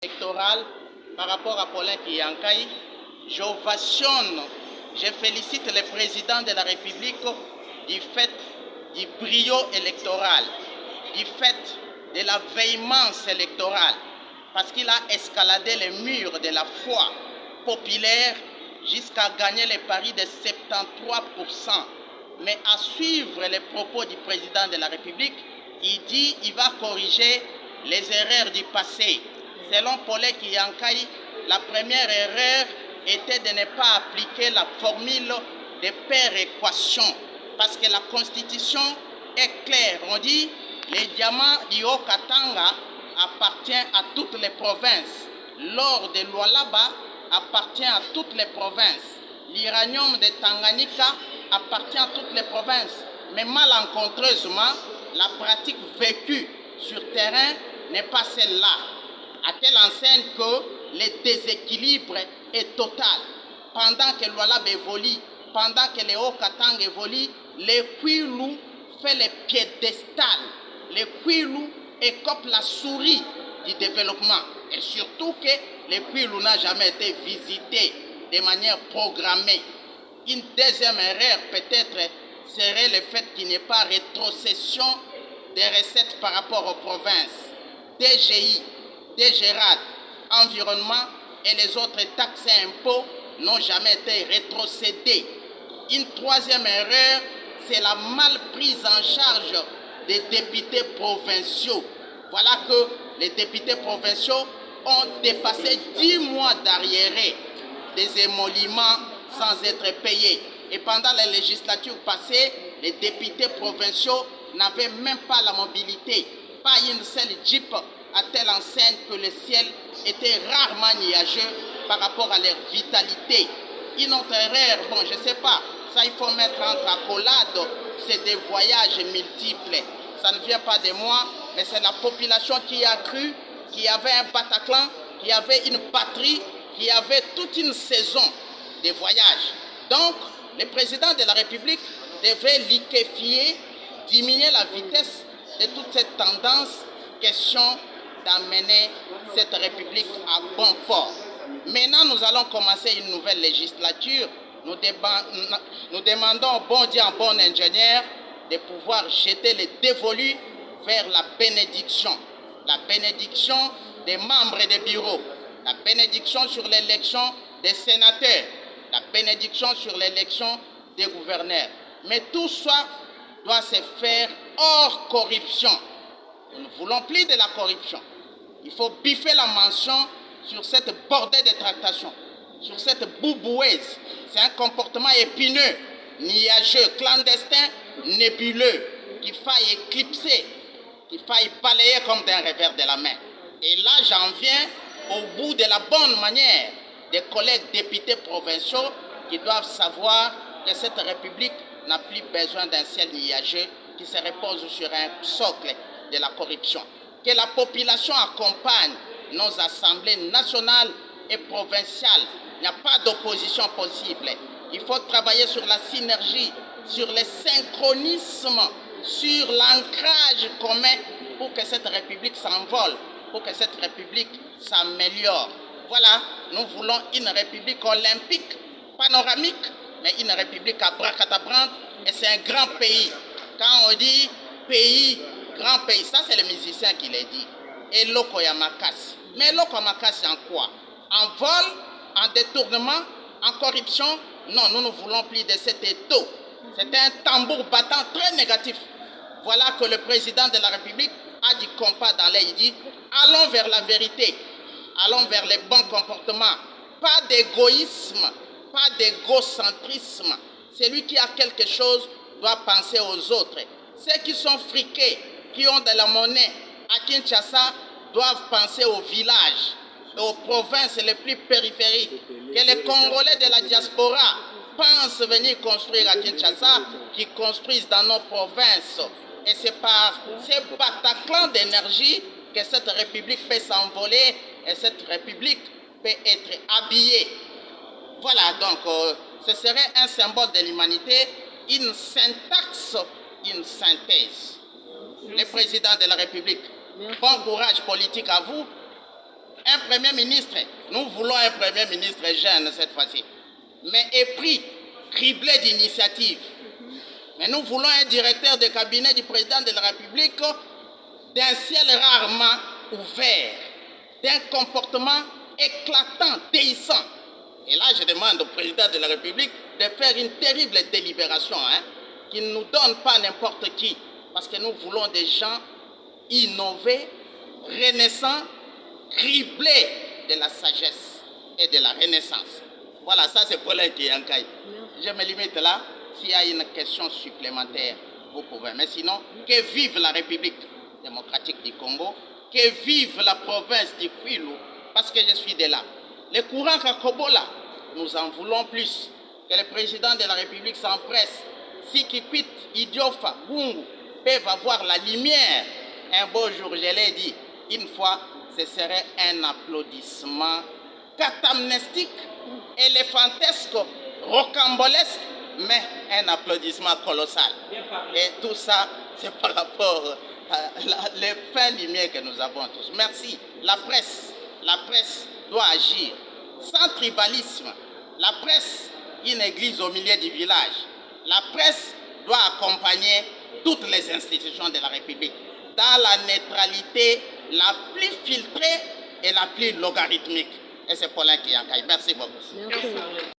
électorale par rapport à Paulin Kiyankai. J'ovationne, je félicite le président de la République du fait du brio électoral, du fait de la véhémence électorale, parce qu'il a escaladé les murs de la foi populaire jusqu'à gagner les paris de 73%. Mais à suivre les propos du président de la République, il dit qu'il va corriger les erreurs du passé. Selon Paulin Kiyankai, la première erreur était de ne pas appliquer la formule de péréquation, parce que la Constitution est claire. On dit que les diamants du Haut-Katanga appartiennent à toutes les provinces. L'or de Lualaba appartient à toutes les provinces. L'uranium de Tanganyika appartient à toutes les provinces. Mais malencontreusement, la pratique vécue sur terrain n'est pas celle-là. À telle enseigne que le déséquilibre est total. Pendant que Lualaba évolue, pendant que le Haut-Katanga évolue, le Kwilu fait le piédestal. Le Kwilu écope la souris du développement. Et surtout que le Kwilu n'a jamais été visité de manière programmée. Une deuxième erreur peut-être serait le fait qu'il n'y ait pas rétrocession des recettes par rapport aux provinces. DGI, DGRAD, environnement et les autres taxes et impôts n'ont jamais été rétrocédés. Une troisième erreur, c'est la mal prise en charge des députés provinciaux. Voilà que les députés provinciaux ont dépassé 10 mois d'arriérés des émoluments sans être payés. Et pendant les législatures passées, les députés provinciaux n'avaient même pas la mobilité. Pas une seule jeep à telle enseigne que le ciel était rarement nuageux par rapport à leur vitalité. Une autre erreur, bon, je ne sais pas, ça il faut mettre entre accolades, c'est des voyages multiples. Ça ne vient pas de moi, mais c'est la population qui a cru qu'il y avait un Bataclan, qu'il y avait une patrie, qu'il y avait toute une saison de voyages. Donc, le président de la République devait liquéfier, diminuer la vitesse de toute cette tendance, question d'amener cette République à bon port. Maintenant, nous allons commencer une nouvelle législature. Nous demandons au bon Dieu, en bon ingénieur, de pouvoir jeter les dévolus vers la bénédiction. La bénédiction des membres des bureaux, la bénédiction sur l'élection des sénateurs, la bénédiction sur l'élection des gouverneurs. Mais tout ça doit se faire hors corruption. Nous ne voulons plus de la corruption. Il faut biffer la mention sur cette bordée de tractation, sur cette bouboueuse. C'est un comportement épineux, nuageux, clandestin, nébuleux, qu'il faille éclipser, qu'il faille balayer comme d'un revers de la main. Et là, j'en viens au bout de la bonne manière des collègues députés provinciaux qui doivent savoir que cette République n'a plus besoin d'un ciel nuageux qui se repose sur un socle de la corruption. Que la population accompagne nos assemblées nationales et provinciales. Il n'y a pas d'opposition possible. Il faut travailler sur la synergie, sur le synchronisme, sur l'ancrage commun pour que cette République s'envole, pour que cette République s'améliore. Voilà, nous voulons une République olympique, panoramique, mais une République à bracadabrante, et c'est un grand pays. Quand on dit pays, grand pays, ça c'est le musicien qui l'a dit. Et Lokoyamakas. Mais Lokoyamakas, en quoi? En vol, en détournement, en corruption? Non, nous ne voulons plus de cet étau. C'est un tambour battant très négatif. Voilà que le président de la République a du compas dans l'air. Il dit, allons vers la vérité, allons vers les bons comportements. Pas d'égoïsme, pas d'égocentrisme. Celui qui a quelque chose doit penser aux autres. Ceux qui sont friqués, qui ont de la monnaie à Kinshasa, doivent penser aux villages et aux provinces les plus périphériques. Que les Congolais de la diaspora pensent venir construire à Kinshasa, qui construisent dans nos provinces. Et c'est par ces bataclans d'énergie que cette République peut s'envoler et cette République peut être habillée. Voilà, donc ce serait un symbole de l'humanité, une syntaxe, une synthèse. Le président de la République, bon courage politique à vous. Un Premier ministre, nous voulons un Premier ministre jeune cette fois-ci, mais épris, criblé d'initiatives. Mais nous voulons un directeur de cabinet du président de la République d'un ciel rarement ouvert, d'un comportement éclatant, déhissant. Et là, je demande au président de la République de faire une terrible délibération, qui ne nous donne pas n'importe qui, parce que nous voulons des gens innovés, renaissants, criblés de la sagesse et de la renaissance. Voilà, ça c'est Paulin Kiyankai. Je me limite là. S'il y a une question supplémentaire, vous pouvez. Mais sinon, que vive la République démocratique du Congo, que vive la province du Kwilu, parce que je suis de là. Le courant Kakobola, nous en voulons plus. Que le président de la République s'empresse. Si Kikwit, Idiofa, Gungu peuvent avoir la lumière, un beau jour, je l'ai dit, une fois, ce serait un applaudissement catamnestique, éléphantesque, rocambolesque, mais un applaudissement colossal. Et tout ça, c'est par rapport les fins lumières que nous avons tous. Merci. La presse doit agir sans tribalisme. La presse, une église au milieu du village. La presse doit accompagner toutes les institutions de la République dans la neutralité la plus filtrée et la plus logarithmique. Et c'est Paulin Kiyankai. Merci beaucoup. Merci.